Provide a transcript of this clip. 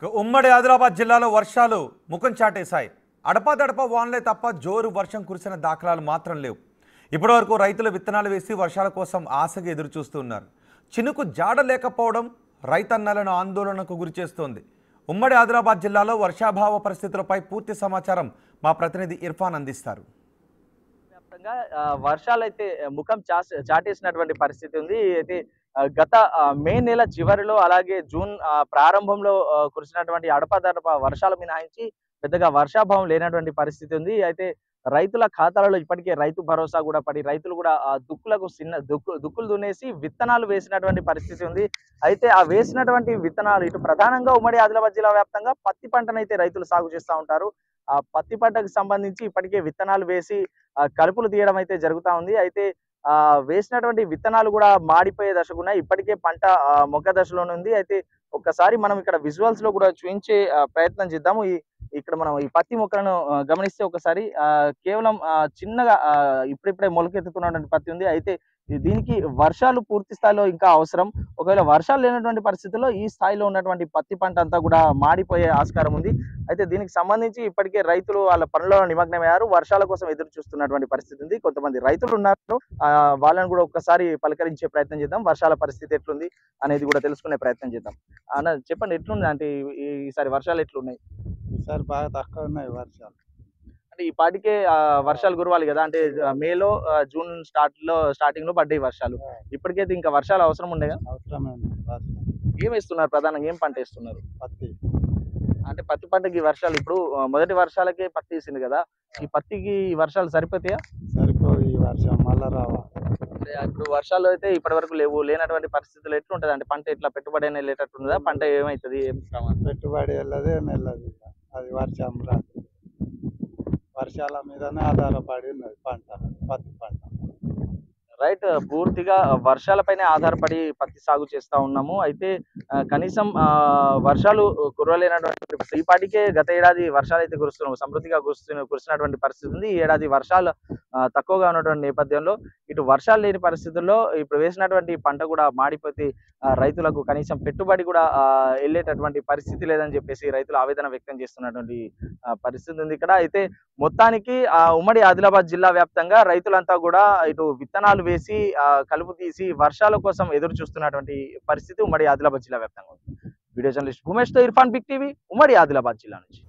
ఉమ్మడి ఆదిలాబాద్ జిల్లాలో వర్షాలు ముఖం చాటేశాయి. అడపాదడపా వానలే తప్ప జోరు వర్షం కురిసిన దాఖలాలు మాత్రం లేవు. ఇప్పటివరకు రైతులు విత్తనాలు వేసి వర్షాల కోసం ఆశగా ఎదురు చూస్తున్నారు. చినుకు జాడ లేకపోవడం రైతన్నలను ఆందోళనకు గురిచేస్తోంది. ఉమ్మడి ఆదిలాబాద్ జిల్లాలో వర్షాభావ పరిస్థితులపై పూర్తి సమాచారం మా ప్రతినిధి ఇర్ఫాన్ అందిస్తారు. వర్షాలు అయితే ముఖం చాటేసినటువంటి పరిస్థితి ఉంది. అయితే గత మే నెల చివరిలో అలాగే జూన్ ప్రారంభంలో కురిసినటువంటి అడపాదడపా వర్షాలు మినహాయించి పెద్దగా వర్షాభావం లేనటువంటి పరిస్థితి ఉంది. అయితే రైతుల ఖాతాలలో ఇప్పటికే రైతు భరోసా కూడా పడి రైతులు కూడా దుక్కులకు దుక్కులు దున్నేసి విత్తనాలు వేసినటువంటి పరిస్థితి ఉంది. అయితే ఆ వేసినటువంటి విత్తనాలు ఇటు ప్రధానంగా ఉమ్మడి ఆదిలాబాద్ జిల్లా వ్యాప్తంగా పత్తి పంటనైతే రైతులు సాగు చేస్తూ ఉంటారు. ఆ పత్తి పంటకు సంబంధించి ఇప్పటికే విత్తనాలు వేసి కలుపులు తీయడం అయితే జరుగుతా ఉంది. అయితే వేసినటువంటి విత్తనాలు కూడా మాడిపోయే దశకు ఉన్నాయి. ఇప్పటికే పంట మొగ్గ దశలోనే ఉంది. అయితే ఒక్కసారి మనం ఇక్కడ విజువల్స్ లో కూడా చూపించే ప్రయత్నం చేద్దాము. ఇక్కడ మనం ఈ పత్తి మొక్కలను గమనిస్తే ఒకసారి కేవలం చిన్నగా ఇప్పుడిప్పుడే మొలకెత్తుతున్నటువంటి పత్తి ఉంది. అయితే దీనికి వర్షాలు పూర్తి స్థాయిలో ఇంకా అవసరం. ఒకవేళ వర్షాలు లేనటువంటి పరిస్థితుల్లో ఈ స్థాయిలో ఉన్నటువంటి పత్తి పంట అంతా కూడా మాడిపోయే ఆస్కారం ఉంది. అయితే దీనికి సంబంధించి ఇప్పటికే రైతులు వాళ్ళ పనులలో నిమగ్నమయ్యారు. వర్షాల కోసం ఎదురు చూస్తున్నటువంటి పరిస్థితి ఉంది. కొంతమంది రైతులు ఉన్నారు. వాళ్ళని కూడా ఒక్కసారి పలకరించే ప్రయత్నం చేద్దాం. వర్షాల పరిస్థితి ఎట్లుంది అనేది కూడా తెలుసుకునే ప్రయత్నం చేద్దాం. అన్న చెప్పండి, ఎట్లుంది అంటే ఈసారి వర్షాలు ఎట్లున్నాయి? ఈసారి బాగా తక్కువ ఉన్నాయి వర్షాలు. అంటే ఈ పాటికే వర్షాలు కురవాలి కదా, అంటే మేలో జూన్ స్టార్టింగ్ లో పడ్డాయి వర్షాలు. ఇప్పటికైతే ఇంకా వర్షాలు అవసరం ఉండేగా? అవసరమే ఉంది వర్షం. ఏం వేస్తున్నారు? ప్రధానంగా ఏం పంట వేస్తున్నారు? పత్తి. అంటే పత్తి పంటకి వర్షాలు ఇప్పుడు మొదటి వర్షాలకే పత్తి వేసింది కదా, ఈ పత్తికి ఈ వర్షాలు సరిపోతాయా? సరిపోయి ఈ వర్షం మళ్ళా రావాలి. అంటే ఇప్పుడు వర్షాలు అయితే ఇప్పటి వరకు లేనటువంటి పరిస్థితులు ఎట్లుంటది? అంటే పంట ఎట్లా పెట్టుబడి అనేది లేటట్టుందా? పంట ఏమైతుంది? పెట్టుబడి వెళ్ళదే మెల్లది. అది వర్షం రాదు. వర్షాల మీదనే ఆధారపడి ఉన్నది పంట, పత్తి పంట. రైట్, పూర్తిగా వర్షాలపైనే ఆధారపడి పత్తి సాగు చేస్తా ఉన్నాము. అయితే కనీసం వర్షాలు కురవలేనటువంటి ఈ పాటికే గత ఏడాది వర్షాలు అయితే సమృద్ధిగా కురిసినటువంటి పరిస్థితి ఉంది. ఈ ఏడాది వర్షాలు తక్కువగా ఉన్నటువంటి నేపథ్యంలో ఇటు వర్షాలు లేని పరిస్థితుల్లో ఇప్పుడు వేసినటువంటి పంట కూడా మాడిపోతే రైతులకు కనీసం పెట్టుబడి కూడా వెళ్ళేటటువంటి పరిస్థితి లేదని చెప్పేసి రైతులు ఆవేదన వ్యక్తం చేస్తున్నటువంటి పరిస్థితి ఉంది ఇక్కడ. అయితే మొత్తానికి ఉమ్మడి ఆదిలాబాద్ జిల్లా వ్యాప్తంగా రైతులంతా కూడా ఇటు విత్తనాలు వేసి కలుపు తీసి వర్షాల కోసం ఎదురు చూస్తున్నటువంటి పరిస్థితి ఉమ్మడి ఆదిలాబాద్ జిల్లా వ్యాప్తంగా ఉంది. వీడియో జర్నలిస్ట్ భూమేష్ తో ఇర్ఫాన్, బిగ్ టీవీ, ఉమ్మడి ఆదిలాబాద్ జిల్లా నుంచి.